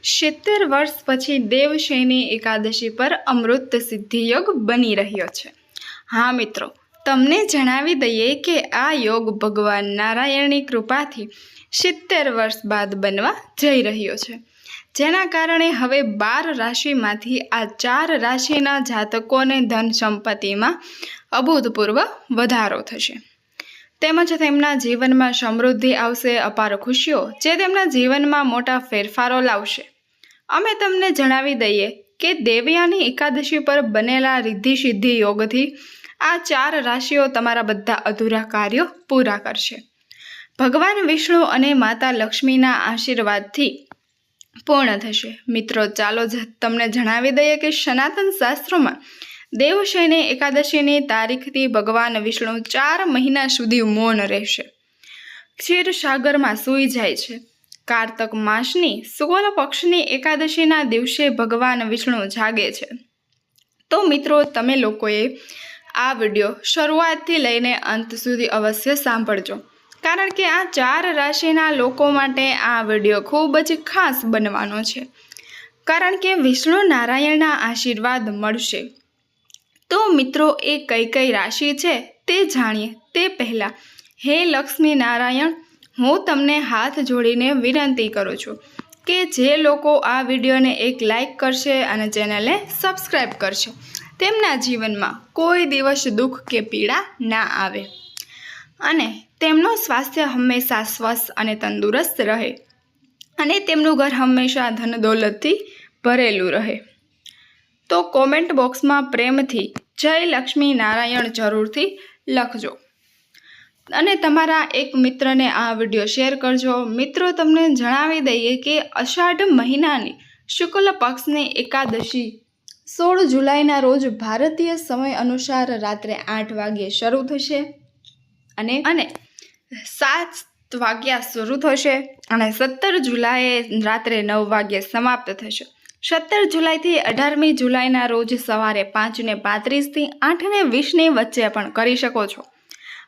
70 વર્ષ પછી દેવશયની એકાદશી પર અમૃત સિદ્ધિ યોગ બની રહ્યો છે। હા મિત્રો, તમને જણાવી દઈએ કે આ યોગ ભગવાન નારાયણની કૃપાથી 70 વર્ષ બાદ બનવા જઈ રહ્યો છે, જેના કારણે હવે 12 રાશિમાંથી આ 4 રાશિના જાતકોને ધન સંપત્તિમાં અભૂતપૂર્વ વધારો થશે, તેમજ તેમના જીવનમાં સમૃદ્ધિ આવશે, અપાર ખુશીઓ જે તેમના જીવનમાં મોટા ફેરફારો લાવશે। અમે તમને જણાવી દઈએ કે દેવયાની એકાદશી પર બનેલા રિદ્ધિ સિદ્ધિ યોગથી આ 4 રાશિઓ તમારા બધા અધૂરા કાર્યો પૂરા કરશે। ભગવાન વિષ્ણુ અને માતા લક્ષ્મીના આશીર્વાદથી પૂર્ણ થશે। મિત્રો, ચાલો તમને જણાવી દઈએ કે સનાતન શાસ્ત્રોમાં દેવશયની એકાદશીની તારીખથી ભગવાન વિષ્ણુ 4 મહિના સુધી મૌન રહેશે, ક્ષીરસાગરમાં સૂઈ જાય છે। કારતક માસની શુક્લ પક્ષની એકાદશીના દિવસે ભગવાન વિષ્ણુ જાગે છે। તો મિત્રો, તમે લોકોએ આ વિડીયો શરૂઆતથી લઈને અંત સુધી અવશ્ય સાંભળજો, કારણ કે આ 4 રાશિના લોકો માટે આ વિડીયો ખૂબ જ ખાસ બનવાનો છે, કારણ કે વિષ્ણુ નારાયણના આશીર્વાદ મળશે। તો મિત્રો, એ કઈ કઈ રાશિ છે તે જાણીએ તે પહેલાં હે લક્ષ્મી નારાયણ, હું તમને હાથ જોડીને વિનંતી કરું છું કે જે લોકો આ વિડીયોને એક લાઈક કરશે અને ચેનલને સબસ્ક્રાઈબ કરશે, તેમના જીવનમાં કોઈ દિવસ દુઃખ કે પીડા ના આવે અને તેમનું સ્વાસ્થ્ય હંમેશા સ્વસ્થ અને તંદુરસ્ત રહે અને તેમનું ઘર હંમેશા ધન દોલતથી ભરેલું રહે। તો કોમેન્ટ બોક્સમાં પ્રેમથી જય લક્ષ્મી નારાયણ જરૂરથી લખજો અને તમારા એક મિત્રને આ વિડીયો શેર કરજો। મિત્રો, તમને જણાવી દઈએ કે અષાઢ મહિનાની શુક્લ પક્ષની એકાદશી 16 જુલાઈના રોજ ભારતીય સમય અનુસાર રાત્રે 8 વાગ્યે શરૂ થશે અને 7 વાગ્યા શરૂ થશે અને 17 જુલાઈએ રાત્રે 9 વાગ્યે સમાપ્ત થશે। 17 જુલાઈથી 18મી જુલાઈના રોજ સવારે 5:35થી 8:20ની વચ્ચે પણ કરી શકો છો।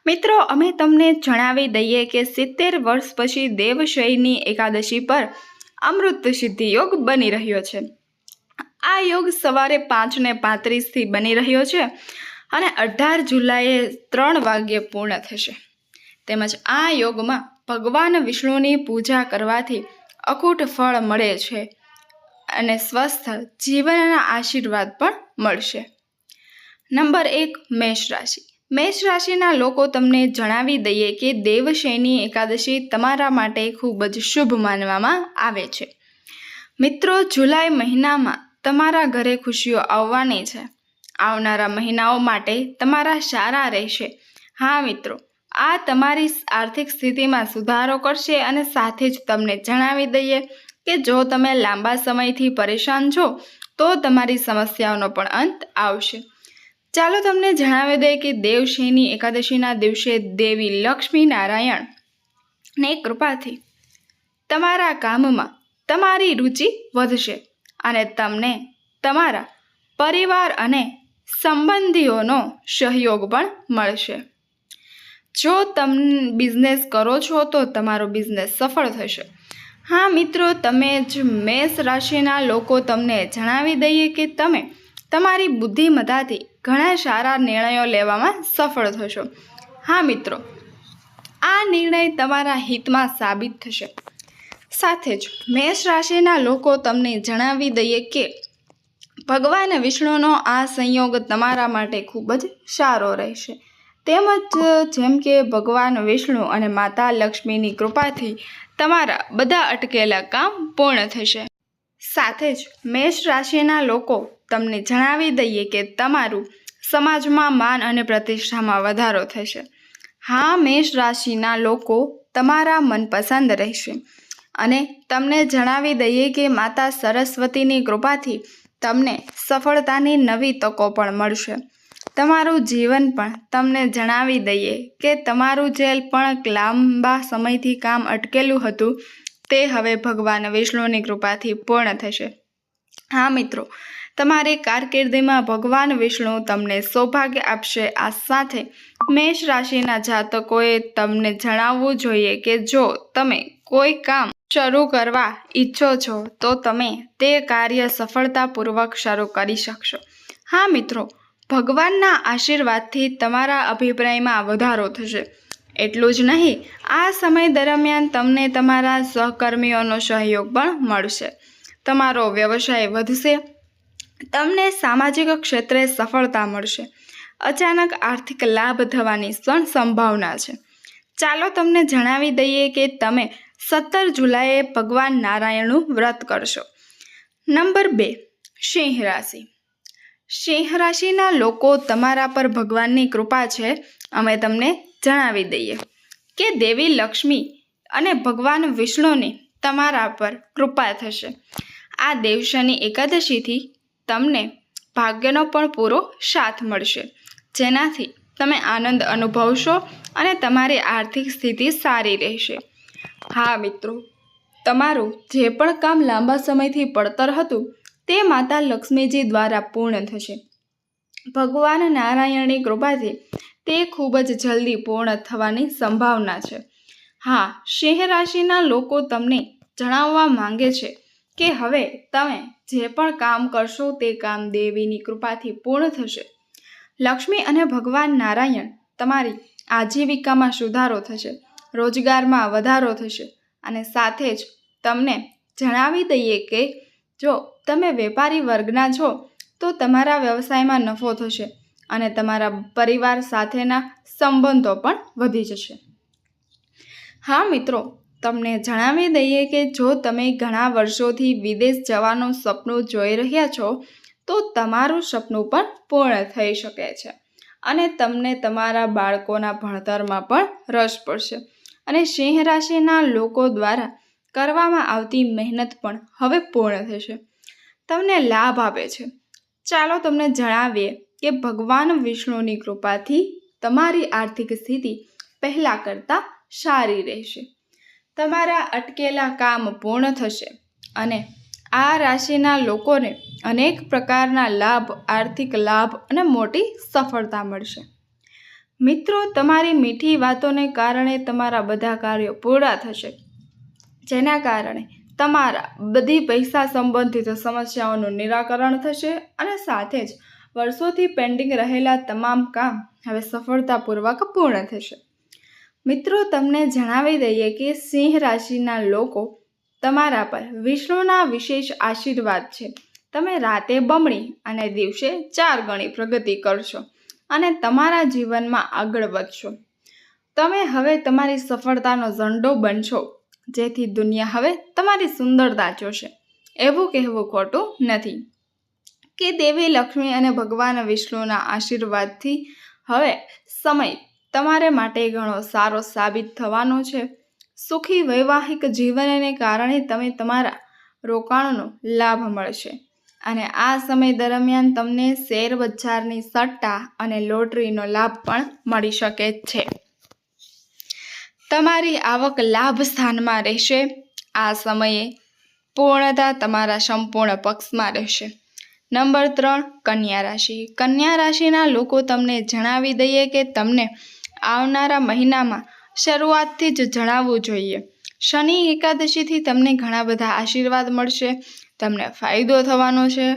મિત્રો, અમે તમને જણાવી દઈએ કે 70 વર્ષ પછી દેવશયની એકાદશી પર અમૃત સિદ્ધિ યોગ બની રહ્યો છે। આ યોગ સવારે 5:35થી બની રહ્યો છે અને 18 જુલાઈએ 3 વાગ્યે પૂર્ણ થશે। તેમજ આ યોગમાં ભગવાન વિષ્ણુની પૂજા કરવાથી અખૂટ ફળ મળે છે અને સ્વસ્થ જીવનના આશીર્વાદ પણ મળશે। નંબર 1, મેષ રાશિ। મેષ રાશિના લોકો તમને જણાવી દઈએ કે દેવશયની એકાદશી તમારા માટે ખૂબ જ શુભ માનવામાં આવે છે। મિત્રો, જુલાઈ મહિનામાં તમારા ઘરે ખુશીઓ આવવાની છે। આવનારા મહિનાઓ માટે તમારા સારા રહેશે। હા મિત્રો, આ તમારી આર્થિક સ્થિતિમાં સુધારો કરશે અને સાથે જ તમને જણાવી દઈએ કે જો તમે લાંબા સમયથી પરેશાન છો તો તમારી સમસ્યાઓનો પણ અંત આવશે। ચાલો તમને જણાવી દઈએ કે દેવશયની એકાદશીના દિવસે દેવી લક્ષ્મી નારાયણની કૃપાથી તમારા કામમાં તમારી રુચિ વધશે અને તમને તમારા પરિવાર અને સંબંધીઓનો સહયોગ પણ મળશે। જો તમે બિઝનેસ કરો છો તો તમારો બિઝનેસ સફળ થશે। હા મિત્રો, તમે જ મેષ રાશિના લોકો તમને જણાવી દઈએ કે તમે તમારી બુદ્ધિમત્તાથી ઘણા સારા નિર્ણયો લેવામાં સફળ થશો। હા મિત્રો, આ નિર્ણય તમારા હિતમાં સાબિત થશે। સાથે જ મેષ રાશિના લોકો તમને જણાવી દઈએ કે ભગવાન વિષ્ણુનો આ સંયોગ તમારા માટે ખૂબ જ સારો રહેશે, તેમજ જેમ કે ભગવાન વિષ્ણુ અને માતા લક્ષ્મીની કૃપાથી તમારા બધા અટકેલા કામ પૂર્ણ થશે। સાથે જ મેષ રાશિના લોકો તમને જણાવી દઈએ કે તમારું સમાજમાં માન અને પ્રતિષ્ઠામાં વધારો થશે। હા, મેષ રાશિના લોકો તમારા મનપસંદ રહેશે અને તમને જણાવી દઈએ કે માતા સરસ્વતીની કૃપાથી તમને સફળતાની નવી તકો પણ મળશે। તમારું જીવન પણ તમને જણાવી દઈએ કે તમારું જે પણ લાંબા સમયથી કામ અટકેલું હતું તે હવે ભગવાન વિષ્ણુની કૃપાથી પૂર્ણ થશે। હા મિત્રો, તમારી કારકિર્દીમાં ભગવાન વિષ્ણુ તમને સૌભાગ્ય આપશે। આ સાથે મેષ રાશિના જાતકોએ તમને જણાવવું જોઈએ કે જો તમે કોઈ કામ શરૂ કરવા ઈચ્છો છો તો તમે તે કાર્ય સફળતાપૂર્વક શરૂ કરી શકશો. હા મિત્રો, ભગવાનના આશીર્વાદથી તમારા અભિપ્રાયમાં વધારો થશે. એટલું જ નહીં, આ સમય દરમિયાન તમને તમારા સહકર્મીઓનો સહયોગ પણ મળશે. તમારો વ્યવસાય વધશે. તમને સામાજિક ક્ષેત્રે સફળતા મળશે. અચાનક આર્થિક લાભ થવાની પણ સંભાવના છે. ચાલો તમને જણાવી દઈએ કે તમે 17 જુલાઈએ ભગવાન નારાયણનું વ્રત કરશો. નંબર 2, સિંહ રાશિ. સિંહ રાશિના લોકો તમારા પર ભગવાનની કૃપા છે. અમે તમને જણાવી દઈએ કે દેવી લક્ષ્મી અને ભગવાન વિષ્ણુની તમારા પર કૃપા થશે. આ દેવશની એકાદશીથી તમને ભાગ્યનો પણ પૂરો સાથ મળશે, જેનાથી તમે આનંદ અનુભવશો અને તમારી આર્થિક સ્થિતિ સારી રહેશે. હા મિત્રો, તમારું જે પણ કામ લાંબા સમયથી પડતર હતું તે માતા લક્ષ્મીજી દ્વારા પૂર્ણ થશે. ભગવાન નારાયણની કૃપાથી તે ખૂબ જ જલ્દી પૂર્ણ થવાની સંભાવના છે. હા, સિંહ રાશિના લોકો તમને જણાવવા માંગે છે કે હવે તમે જે પણ કામ કરશો તે કામ દેવીની કૃપાથી પૂર્ણ થશે. લક્ષ્મી અને ભગવાન નારાયણ તમારી આજીવિકામાં સુધારો થશે, રોજગારમાં વધારો થશે અને સાથે જ તમને જણાવી દઈએ કે જો તમે વેપારી વર્ગના છો તો તમારા વ્યવસાયમાં નફો થશે અને તમારા પરિવાર સાથેના સંબંધો પણ વધી જશે. હા મિત્રો, તમને જણાવી દઈએ કે જો તમે ઘણા વર્ષોથી વિદેશ જવાનું સપનું જોઈ રહ્યા છો તો તમારું સપનું પણ પૂર્ણ થઈ શકે છે અને તમને તમારા બાળકોના ભણતરમાં પણ રસ પડશે અને સિંહ રાશિના લોકો દ્વારા કરવામાં આવતી મહેનત પણ હવે પૂર્ણ થશે. તમને લાભ આપે છે. ચાલો તમને જણાવીએ કે ભગવાન વિષ્ણુની કૃપાથી તમારી આર્થિક સ્થિતિ પહેલાં કરતાં સારી રહેશે. તમારા અટકેલા કામ પૂર્ણ થશે અને આ રાશિના લોકોને અનેક પ્રકારના લાભ, આર્થિક લાભ અને મોટી સફળતા મળશે. મિત્રો, તમારી મીઠી વાતોને કારણે તમારા બધા કાર્યો પૂરા થશે, જેના કારણે તમારા બધી પૈસા સંબંધિત સમસ્યાઓનું નિરાકરણ થશે અને સાથે જ વર્ષોથી પેન્ડિંગ રહેલા તમામ કામ હવે સફળતાપૂર્વક પૂર્ણ થશે. મિત્રો, તમને જણાવી દઈએ કે સિંહ રાશિના લોકો તમારા પર વિષ્ણુના વિશેષ આશીર્વાદ છે. તમે રાતે બમણી અને દિવસે 4 ગણી પ્રગતિ કરશો અને તમારા જીવનમાં આગળ વધશો. તમે હવે તમારી સફળતાનો ઝંડો બનશો, જેથી દુનિયા હવે તમારી સુંદરતા જોશે. એવું કહેવું ખોટું નથી કે દેવી લક્ષ્મી અને ભગવાન વિષ્ણુના આશીર્વાદથી હવે સમય તમારે માટે ઘણો સારો સાબિત થવાનો છે. સુખી વૈવાહિક જીવનને કારણે તમે તમારા રોકાણનો લાભ મળશે અને આ સમય દરમિયાન તમને શેર બજારની સટ્ટા અને લોટરીનો લાભ પણ મળી શકે છે. તમારી આવક લાભ સ્થાનમાં રહેશે. આ સમયે પૂર્ણતા તમારા સંપૂર્ણ પક્ષમાં રહેશે. નંબર 3, કન્યા રાશિ. કન્યા રાશિના લોકો તમને જણાવી દઈએ કે તમને આવનારા મહિનામાં શરૂઆતથી જ જણાવવું જોઈએ. શનિ એકાદશીથી તમને ઘણા બધા આશીર્વાદ મળશે. તમને ફાયદો થવાનો છે.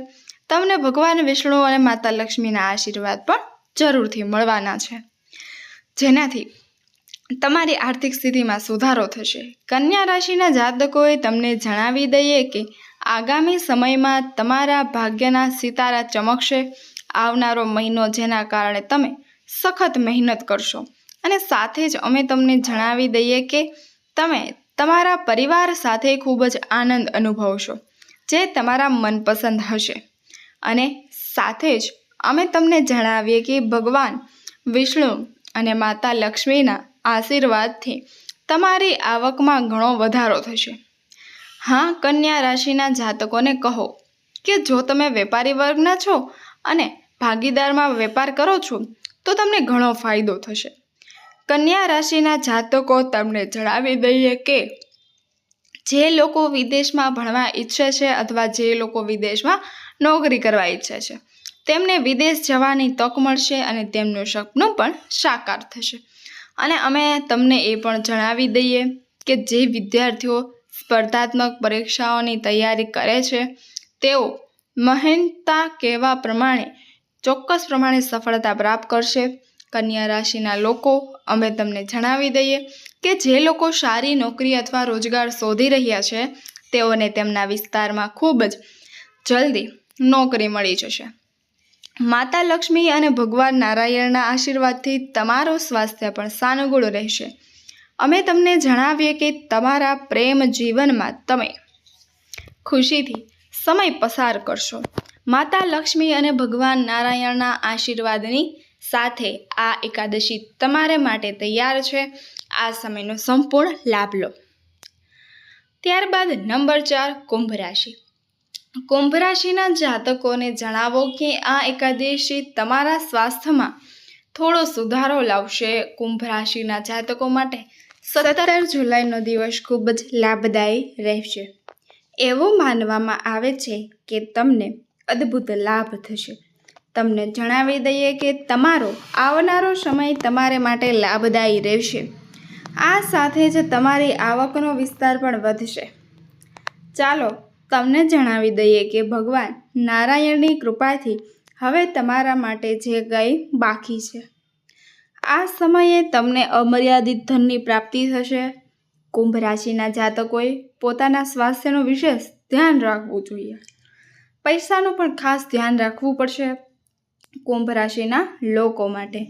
તમને ભગવાન વિષ્ણુ અને માતા લક્ષ્મીના આશીર્વાદ પણ જરૂરથી મળવાના છે, જેનાથી તમારી આર્થિક સ્થિતિમાં સુધારો થશે. કન્યા રાશિના જાતકોએ તમને જણાવી દઈએ કે આગામી સમયમાં તમારા ભાગ્યના સિતારા ચમકશે. આવનારો મહિનો જેના કારણે તમે સખત મહેનત કરશો અને સાથે જ અમે તમને જણાવી દઈએ કે તમે તમારા પરિવાર સાથે ખૂબ જ આનંદ અનુભવશો, જે તમારા મનપસંદ હશે અને સાથે જ અમે તમને જણાવીએ કે ભગવાન વિષ્ણુ અને માતા લક્ષ્મીના આશીર્વાદથી તમારી આવકમાં ઘણો વધારો થશે. હા, કન્યા રાશિના જાતકોને કહો કે જો તમે વેપારી વર્ગના છો અને ભાગીદારમાં વેપાર કરો છો તો તમને ઘણો ફાયદો થશે. કન્યા રાશિના જાતકો તમને જણાવી દઈએ કે જે લોકો વિદેશમાં ભણવા ઈચ્છે છે અથવા જે લોકો વિદેશમાં નોકરી કરવા ઈચ્છે છે તેમને વિદેશ જવાની તક મળશે અને તેમનું સપનું પણ સાકાર થશે. અને અમે તમને એ પણ જણાવી દઈએ કે જે વિદ્યાર્થીઓ સ્પર્ધાત્મક પરીક્ષાઓની તૈયારી કરે છે તેઓ મહેનતા કહેવા પ્રમાણે ચોક્કસ પ્રમાણે સફળતા પ્રાપ્ત કરશે. કન્યા રાશિના લોકો, અમે તમને જણાવી દઈએ કે જે લોકો સારી નોકરી અથવા રોજગાર શોધી રહ્યા છે તેઓને તેમના વિસ્તારમાં ખૂબ જ જલ્દી નોકરી મળી જશે. માતા લક્ષ્મી અને ભગવાન નારાયણના આશીર્વાદથી તમારું સ્વાસ્થ્ય પણ સાનુકૂળ રહેશે. અમે તમને જણાવીએ કે તમારા પ્રેમ જીવનમાં તમે ખુશીથી સમય પસાર કરશો. માતા લક્ષ્મી અને ભગવાન નારાયણના આશીર્વાદની સાથે આ એકાદશી તમારે માટે તૈયાર છે. આ સમયનો સંપૂર્ણ લાભ લો. ત્યારબાદ નંબર 4, કુંભ રાશિ. કુંભ રાશિના જાતકોને જણાવો કે આ એકાદશી તમારા સ્વાસ્થ્યમાં થોડો સુધારો લાવશે. કુંભ રાશિના જાતકો માટે 17 જુલાઈનો દિવસ ખૂબ જ લાભદાયી રહેશે. એવું માનવામાં આવે છે કે તમને અદ્ભુત લાભ થશે. તમને જણાવી દઈએ કે તમારો આવનારો સમય તમારે માટે લાભદાયી રહેશે. આ સાથે જ તમારી આવકનો વિસ્તાર પણ વધશે. ચાલો તમને જણાવી દઈએ કે ભગવાન નારાયણની કૃપાથી હવે તમારા માટે જે કંઈ બાકી છે, આ સમયે તમને અમર્યાદિત ધનની પ્રાપ્તિ થશે. કુંભ રાશિના જાતકોએ પોતાના સ્વાસ્થ્યનું વિશેષ ધ્યાન રાખવું જોઈએ. પૈસાનું પણ ખાસ ધ્યાન રાખવું પડશે કુંભ રાશિના લોકો માટે.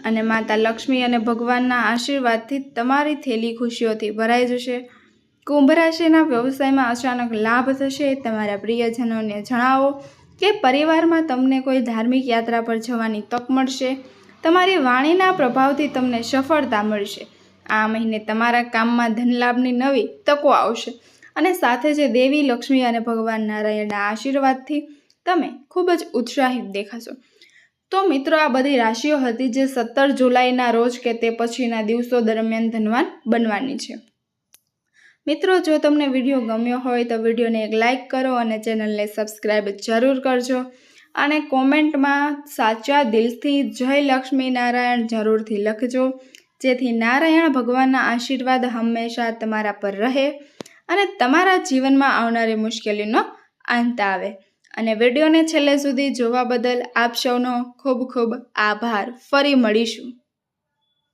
અને માતા લક્ષ્મી અને ભગવાનના આશીર્વાદથી તમારી થેલી ખુશીઓથી ભરાઈ જશે. કુંભ રાશિના વ્યવસાયમાં અચાનક લાભ થશે. તમારા પ્રિયજનોને જણાવો કે પરિવારમાં તમને કોઈ ધાર્મિક યાત્રા પર જવાની તક મળશે. તમારી વાણીના પ્રભાવથી તમને સફળતા મળશે. આ મહિને તમારા કામમાં ધનલાભની નવી તકો આવશે અને સાથે જ દેવી લક્ષ્મી અને ભગવાન નારાયણના આશીર્વાદથી તમે ખૂબ જ ઉત્સાહિત દેખાશો. તો મિત્રો, આ બધી રાશિઓ હતી જે 17 જુલાઈના રોજ કે તે પછીના દિવસો દરમિયાન ધનવાન બનવાની છે. મિત્રો, જો તમને વિડીયો ગમ્યો હોય તો વિડીયોને એક લાઇક કરો અને ચેનલને સબસ્ક્રાઈબ જરૂર કરજો. અને કોમેન્ટમાં સાચા દિલથી જય લક્ષ્મી નારાયણ જરૂરથી લખજો, જેથી નારાયણ ભગવાનના આશીર્વાદ હંમેશા તમારા પર રહે અને તમારા જીવનમાં આવનારી મુશ્કેલીનો અંત આવે. અને વિડીયોને છેલ્લે સુધી જોવા બદલ આપ સૌનો ખૂબ ખૂબ આભાર. ફરી મળીશું.